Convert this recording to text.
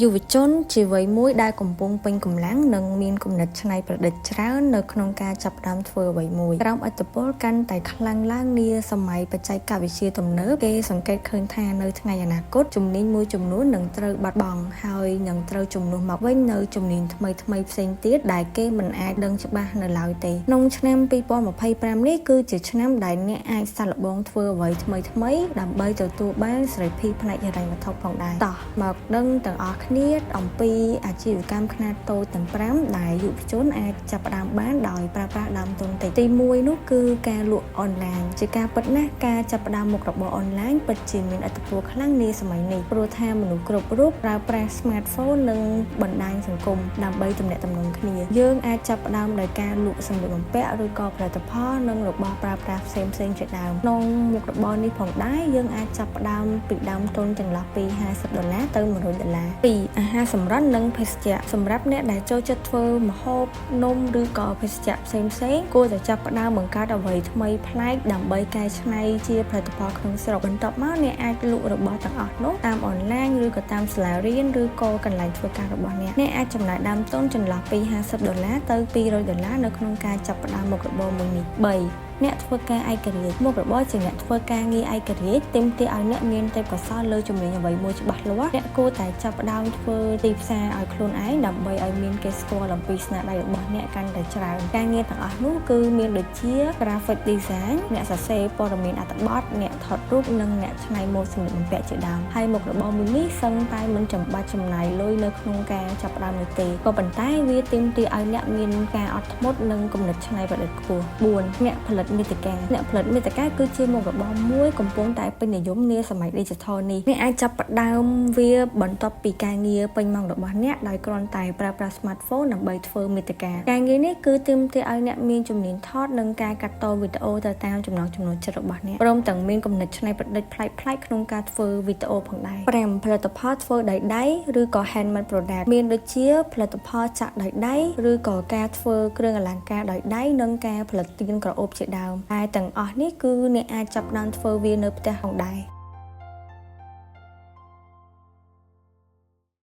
យុវជនជាវ័យមួយដែលកំពុងពេញកម្លាំងនិងមានគំនិតច្នៃប្រឌិតច្រើននៅក្នុងការចាប់ផ្ដើមធ្វើអ្វីមួយក្រោមឥទ្ធិពលកាន់តែខ្លាំងឡើងនាសម័យបច្ចេកវិទ្យាទំនើបគេសង្កេតឃើញថានៅថ្ងៃអនាគតជំនាញមួយចំនួននឹងត្រូវបាត់បង់ហើយនឹងត្រូវជំនួសមកវិញនៅជំនាញថ្មីៗផ្សេងទៀតដែលគេមិនអាចដឹងច្បាស់នៅឡើយទេក្នុងឆ្នាំ2025នេះគឺជាឆ្នាំដែលអ្នកអាចសាកល្បងធ្វើអ្វីថ្មីៗដើម្បីទទួលបានសេរីភាពផ្នែកហិរញ្ញវត្ថុផងដែរតោះមកដឹងទាំងអស់គ្នាអំពីអាជីវកម្មខ្នាតតូចទាំង5ដែលយុវជនអាចចាប់ផ្ដើមបានដោយប្រើប្រាស់ដើមទុនតិចទី1នោះគឺការលក់អនឡាញជាការពិតណាស់ការចាប់ផ្ដើមមុខរបរអនឡាញពិតជាមានឥទ្ធិពលខ្លាំងនាសម័យនេះព្រោះថាមនុស្សគ្រប់រូបប្រើប្រាស់ smartphone និងបណ្ដាញសង្គមដើម្បីទំនាក់ទំនងគ្នាយើងអាចចាប់ផ្ដើមដោយការលក់សម្លៀកបំពាក់ឬក៏ផលិតផលនិងរបស់ប្រើប្រាស់ផ្សេងៗជាដើមក្នុងមុខរបរនេះផងដែរយើងអាចចាប់ផ្ដើមពីដើមទុនចន្លោះពី$50ទៅ$100 2អាហារសម្រន់និងភេសជ្ជៈសម្រាប់អ្នកដែលចូលចិត្តធ្វើម្ហូបនំឬក៏ភេសជ្ជៈផ្សេងៗគួរតែចាប់ផ្ដើមបង្កើតអ្វីថ្មីប្លែកដើម្បីកែច្នៃជាផលិតផលក្នុងស្រុកបន្ទាប់មកអ្នកអាចលក់របស់ទាំងអស់នោះតាមអនឡាញឬក៏តាមសាលារៀនឬក៏កន្លែងធ្វើការរបស់អ្នកអាចចំណាយដើមទុនចន្លោះពី$50ទៅ$200នៅក្នុងការចាប់ផ្ដើមមុខរបរមួយនេះ3អ្នកធ្វើការឯករាជ្យមុខរបរជាអ្នកធ្វើការងារឯករាជ្យទាមទារឲ្យអ្នកមានទេពកោសល្យលើជំនាញអ្វីមួយច្បាស់លាស់អ្នកគួរតែចាប់ផ្ដើមធ្វើទីផ្សារឲ្យខ្លួនឯងដើម្បីឲ្យមានគេស្គាល់អំពីស្នាដៃរបស់អ្នកកាន់តែច្រើនការងារទាំងអស់នោះគឺមានដូចជា graphic design អ្នកសរសេរព័ត៌មានអត្ថបទអ្នកថតរូបនិងអ្នកច្នៃម៉ូដសម្លៀកបំពាក់ជាដើមហើយមុខរបរមួយនេះសឹងតែមិនចាំបាច់ចំណាយលុយនៅក្នុងការចាប់ផ្ដើមនោះទេក៏ប៉ុន្តែវាទាមទារឲ្យអ្នកមានការអត់ធ្មត់និងគំនិតច្នៃប្រឌិតខ្ពស់4អ្នកផលិតមាតិកាអ្នកផលិតមាតិកាគឺជាមុខរបរមួយកំពុងតែពេញនិយមនាសម័យ Digital នេះអ្នកអាចចាប់ផ្ដើមវាបន្ទាប់ពីការងារពេញម៉ោងរបស់អ្នកដោយគ្រាន់តែប្រើប្រាស់ smartphone ដើម្បីធ្វើមាតិកាការងារនេះគឺទាមទារឲ្យអ្នកមានជំនាញថតនិងការកាត់តវីដេអូទៅតាមចំណង់ចំណូលចិត្តរបស់អ្នកព្រមទាំងមានគំនិតច្នៃប្រឌិតប្លែកៗក្នុងការធ្វើវីដេអូផងដែរ5ផលិតផលធ្វើដោយដៃឬក៏ handmade product មានដូចជាផលិតផលចាក់ដោយដៃឬក៏ការធ្វើគ្រឿងអលង្ការដោយដៃនិងការផលិតទៀនក្រអូបជាដើមតែទាំងអស់នេះគឺអ្នកអាចចាប់ផ្ដើមធ្វើវានៅផ្ទះផងដែរ